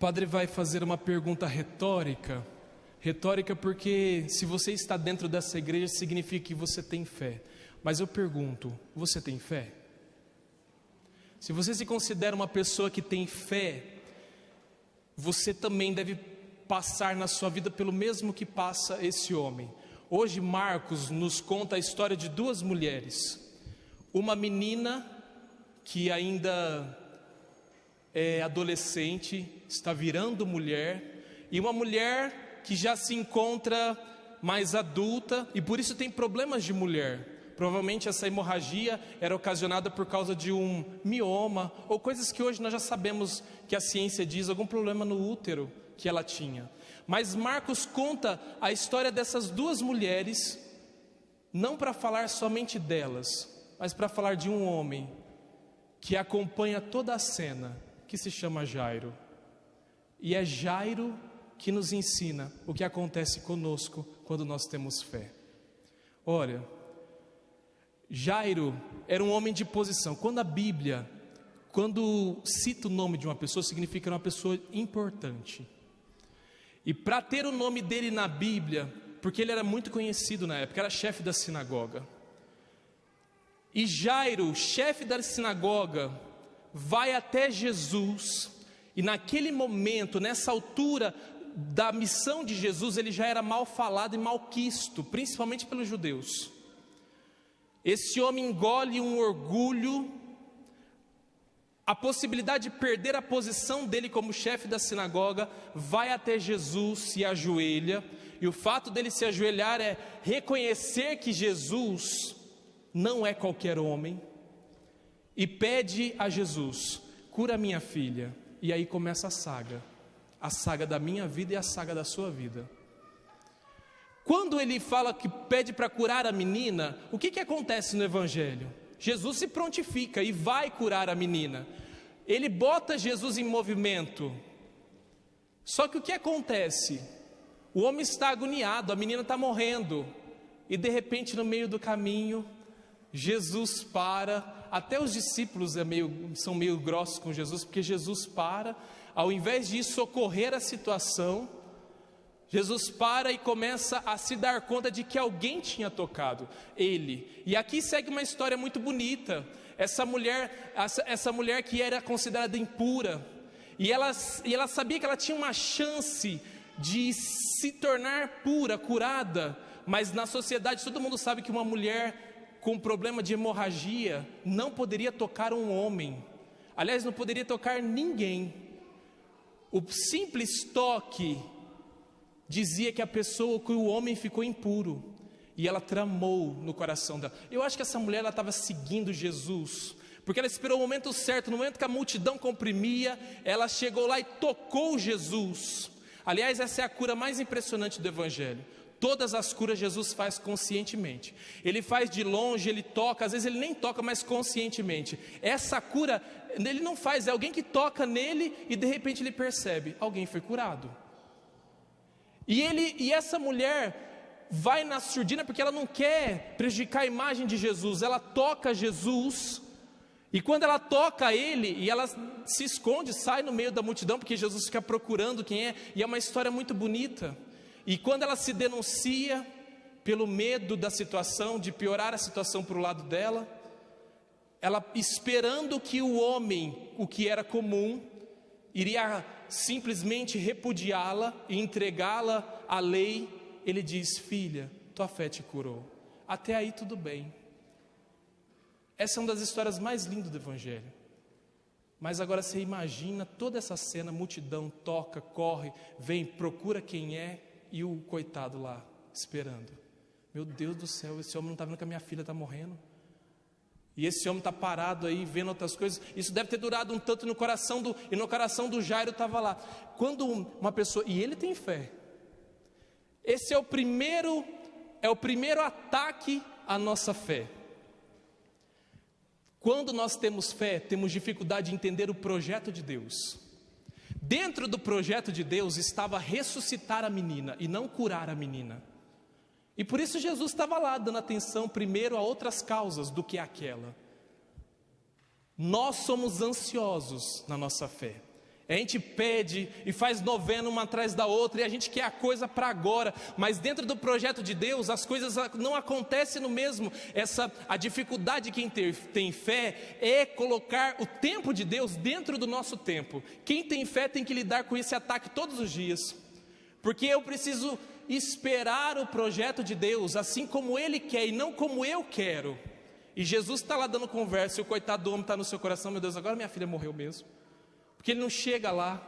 padre vai fazer uma pergunta retórica. Retórica porque se você está dentro dessa igreja significa que você tem fé. Mas eu pergunto, você tem fé? Se você se considera uma pessoa que tem fé, você também deve passar na sua vida pelo mesmo que passa esse homem. Hoje Marcos nos conta a história de duas mulheres. Uma menina que ainda é adolescente, está virando mulher, e uma mulher que já se encontra mais adulta e por isso tem problemas de mulher. Provavelmente essa hemorragia era ocasionada por causa de um mioma ou coisas que hoje nós já sabemos que a ciência diz, algum problema no útero que ela tinha. Mas Marcos conta a história dessas duas mulheres, não para falar somente delas, mas para falar de um homem que acompanha toda a cena, que se chama Jairo. E é Jairo que nos ensina o que acontece conosco quando nós temos fé. Olha, Jairo era um homem de posição. Quando a Bíblia, quando cita o nome de uma pessoa, significa que era uma pessoa importante. E para ter o nome dele na Bíblia, porque ele era muito conhecido na época, era chefe da sinagoga. E Jairo, chefe da sinagoga, vai até Jesus, e naquele momento, nessa altura da missão de Jesus, ele já era mal falado e malquisto, principalmente pelos judeus. Esse homem engole um orgulho, a possibilidade de perder a posição dele como chefe da sinagoga, vai até Jesus, se ajoelha, e o fato dele se ajoelhar é reconhecer que Jesus não é qualquer homem, e pede a Jesus, cura minha filha. E aí começa a saga da minha vida e a saga da sua vida. Quando ele fala que pede para curar a menina, o que acontece no Evangelho? Jesus se prontifica e vai curar a menina. Ele bota Jesus em movimento. Só que o que acontece? O homem está agoniado, a menina está morrendo. E de repente no meio do caminho, Jesus para. Até os discípulos são meio grossos com Jesus, porque Jesus para, ao invés de socorrer a situação, Jesus para e começa a se dar conta de que alguém tinha tocado ele. E aqui segue uma história muito bonita. Essa mulher que era considerada impura, e ela sabia que ela tinha uma chance de se tornar pura, curada, mas na sociedade todo mundo sabe que uma mulher com problema de hemorragia não poderia tocar um homem, aliás não poderia tocar ninguém. O simples toque dizia que o homem ficou impuro, e ela tramou no coração dela. Eu acho que essa mulher estava seguindo Jesus, porque ela esperou o momento certo, no momento que a multidão comprimia, ela chegou lá e tocou Jesus. Aliás, essa é a cura mais impressionante do Evangelho. Todas as curas Jesus faz conscientemente. Ele faz de longe, ele toca, às vezes ele nem toca, mas conscientemente. Essa cura, ele não faz, é alguém que toca nele e de repente ele percebe, alguém foi curado. E essa mulher vai na surdina porque ela não quer prejudicar a imagem de Jesus. Ela toca Jesus, e quando ela toca ele, e ela se esconde, sai no meio da multidão, porque Jesus fica procurando quem é, e é uma história muito bonita. E quando ela se denuncia, pelo medo da situação, de piorar a situação para o lado dela, ela esperando que o homem, o que era comum, iria simplesmente repudiá-la e entregá-la à lei, ele diz, filha, tua fé te curou. Até aí tudo bem. Essa é uma das histórias mais lindas do Evangelho. Mas agora você imagina toda essa cena, multidão toca, corre, vem, procura quem é, e o coitado lá, esperando. Meu Deus do céu, esse homem não está vendo que a minha filha está morrendo? E esse homem está parado aí, vendo outras coisas. Isso deve ter durado um tanto no coração do Jairo estava lá. Quando uma pessoa, e ele tem fé. Esse é o primeiro ataque à nossa fé. Quando nós temos fé, temos dificuldade de entender o projeto de Deus. Dentro do projeto de Deus estava ressuscitar a menina e não curar a menina. E por isso Jesus estava lá dando atenção primeiro a outras causas do que aquela. Nós somos ansiosos na nossa fé. A gente pede e faz novena uma atrás da outra e a gente quer a coisa para agora, mas dentro do projeto de Deus as coisas não acontecem no mesmo. A dificuldade de quem tem fé é colocar o tempo de Deus dentro do nosso tempo. Quem tem fé tem que lidar com esse ataque todos os dias, porque eu preciso esperar o projeto de Deus assim como Ele quer e não como eu quero. E Jesus está lá dando conversa e o coitado do homem está no seu coração: meu Deus, agora minha filha morreu mesmo, porque ele não chega lá.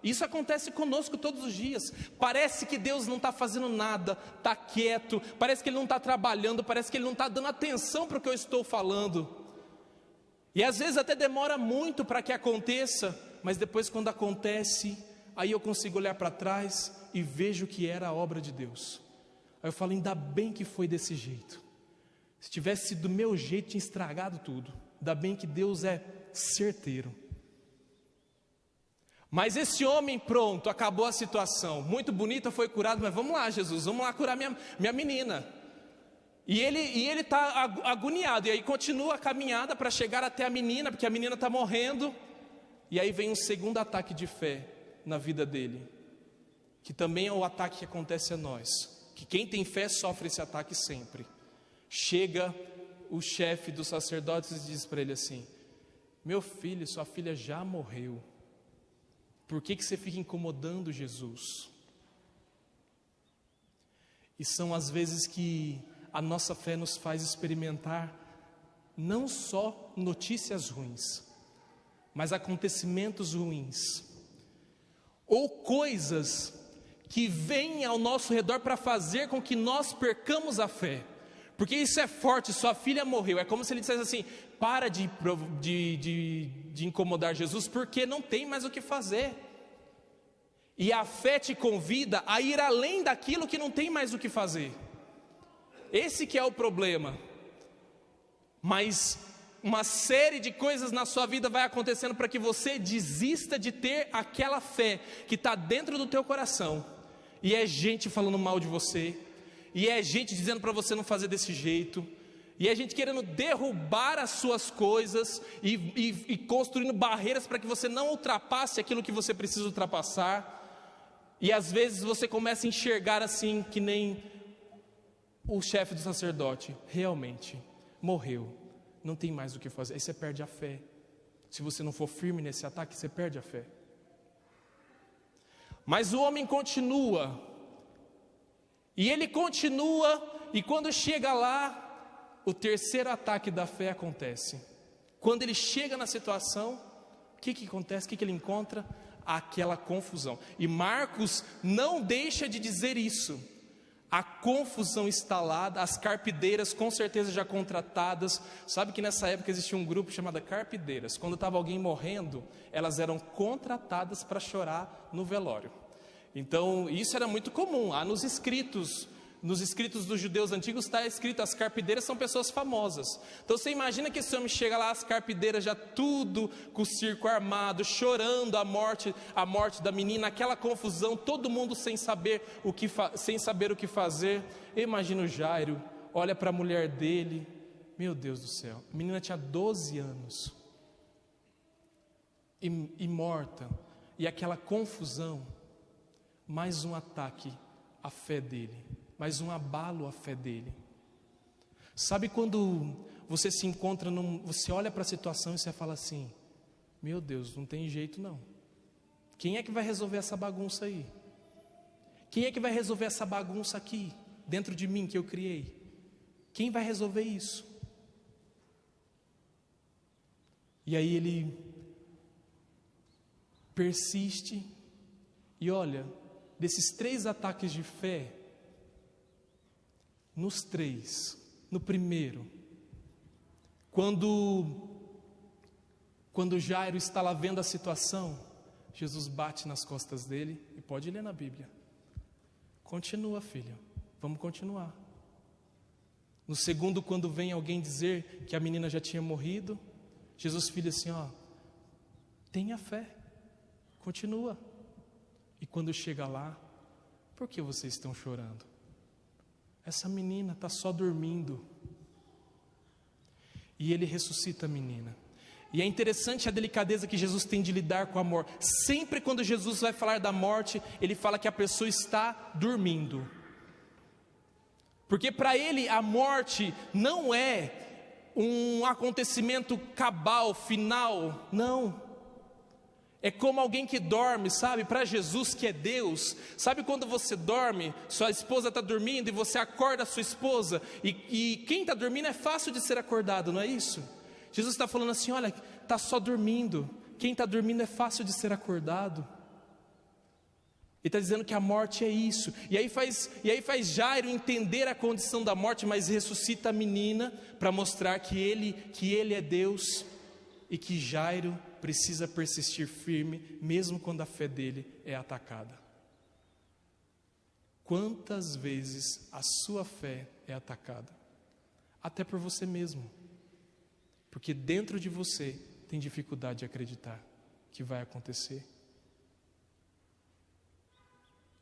Isso acontece conosco todos os dias. Parece que Deus não está fazendo nada, está quieto, parece que Ele não está trabalhando, parece que Ele não está dando atenção para o que eu estou falando. E às vezes até demora muito para que aconteça, mas depois quando acontece, aí eu consigo olhar para trás e vejo que era a obra de Deus. Aí eu falo: ainda bem que foi desse jeito. Se tivesse sido do meu jeito, tinha estragado tudo. Ainda bem que Deus é certeiro. Mas esse homem, pronto, acabou a situação. Muito bonita, foi curado, mas vamos lá, Jesus, vamos lá curar minha menina. E ele está agoniado, e aí continua a caminhada para chegar até a menina, porque a menina está morrendo. E aí vem um segundo ataque de fé na vida dele, que também é o ataque que acontece a nós, que quem tem fé sofre esse ataque sempre. Chega o chefe dos sacerdotes e diz para ele assim: meu filho, sua filha já morreu, por que você fica incomodando Jesus? E são as vezes que a nossa fé nos faz experimentar não só notícias ruins, mas acontecimentos ruins, ou coisas que vêm ao nosso redor para fazer com que nós percamos a fé. Porque isso é forte, sua filha morreu. É como se ele dissesse assim: para de incomodar Jesus, porque não tem mais o que fazer. E a fé te convida a ir além daquilo que não tem mais o que fazer. Esse que é o problema. Mas uma série de coisas na sua vida vai acontecendo para que você desista de ter aquela fé que está dentro do teu coração. E é gente falando mal de você, e é gente dizendo para você não fazer desse jeito, e é gente querendo derrubar as suas coisas e construindo barreiras para que você não ultrapasse aquilo que você precisa ultrapassar. E às vezes você começa a enxergar assim, que nem o chefe do sacerdote: realmente morreu, não tem mais o que fazer. Aí você perde a fé. Se você não for firme nesse ataque, você perde a fé. Mas o homem continua, e ele continua, e quando chega lá, o terceiro ataque da fé acontece. Quando ele chega na situação, o que acontece? O que ele encontra? Aquela confusão. E Marcos não deixa de dizer isso. A confusão instalada, as carpideiras com certeza já contratadas. Sabe que nessa época existia um grupo chamado carpideiras. Quando estava alguém morrendo, elas eram contratadas para chorar no velório. Então isso era muito comum. Nos escritos dos judeus antigos está escrito: as carpideiras são pessoas famosas. Então você imagina que esse homem chega lá, as carpideiras já tudo com o circo armado, chorando a morte da menina, aquela confusão, todo mundo sem saber o que fazer. Eu imagino o Jairo, olha para a mulher dele, meu Deus do céu, a menina tinha 12 anos e morta, e aquela confusão, mais um ataque à fé dele, mais um abalo à fé dele. Sabe quando você se encontra você olha para a situação e você fala assim: meu Deus, não tem jeito não. Quem é que vai resolver essa bagunça aí? Quem é que vai resolver essa bagunça aqui, dentro de mim, que eu criei? Quem vai resolver isso? E aí ele persiste, e olha, desses 3 ataques de fé, nos 3, no primeiro, quando Jairo está lá vendo a situação, Jesus bate nas costas dele, e pode ler na Bíblia: continua, filho, vamos continuar. No segundo, quando vem alguém dizer que a menina já tinha morrido, Jesus filha assim: tenha fé, continua. E quando chega lá: por que vocês estão chorando? Essa menina está só dormindo. E ele ressuscita a menina. E é interessante a delicadeza que Jesus tem de lidar com a morte. Sempre quando Jesus vai falar da morte, ele fala que a pessoa está dormindo. Porque para ele a morte não é um acontecimento cabal, final, não. É como alguém que dorme, sabe? Para Jesus, que é Deus, sabe quando você dorme, sua esposa está dormindo e você acorda a sua esposa, e quem está dormindo é fácil de ser acordado, não é isso? Jesus está falando assim, olha, está só dormindo, quem está dormindo é fácil de ser acordado. Ele está dizendo que a morte é isso, e aí faz Jairo entender a condição da morte, mas ressuscita a menina, para mostrar que ele é Deus, e que Jairo precisa persistir firme, mesmo quando a fé dele é atacada. Quantas vezes a sua fé é atacada? Até por você mesmo. Porque dentro de você tem dificuldade de acreditar que vai acontecer.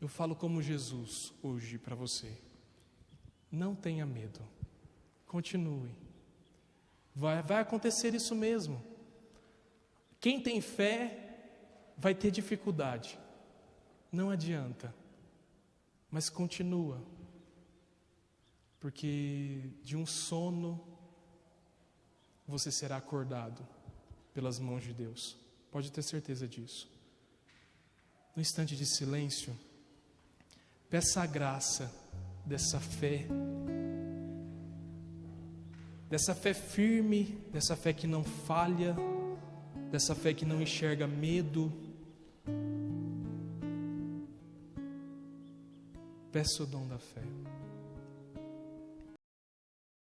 Eu falo como Jesus hoje para você. Não tenha medo. Continue. Vai acontecer isso mesmo. Quem tem fé vai ter dificuldade. Não adianta. Mas continua. Porque de um sono você será acordado pelas mãos de Deus. Pode ter certeza disso. No instante de silêncio, peça a graça dessa fé firme, dessa fé que não falha, dessa fé que não enxerga medo. Peça o dom da fé.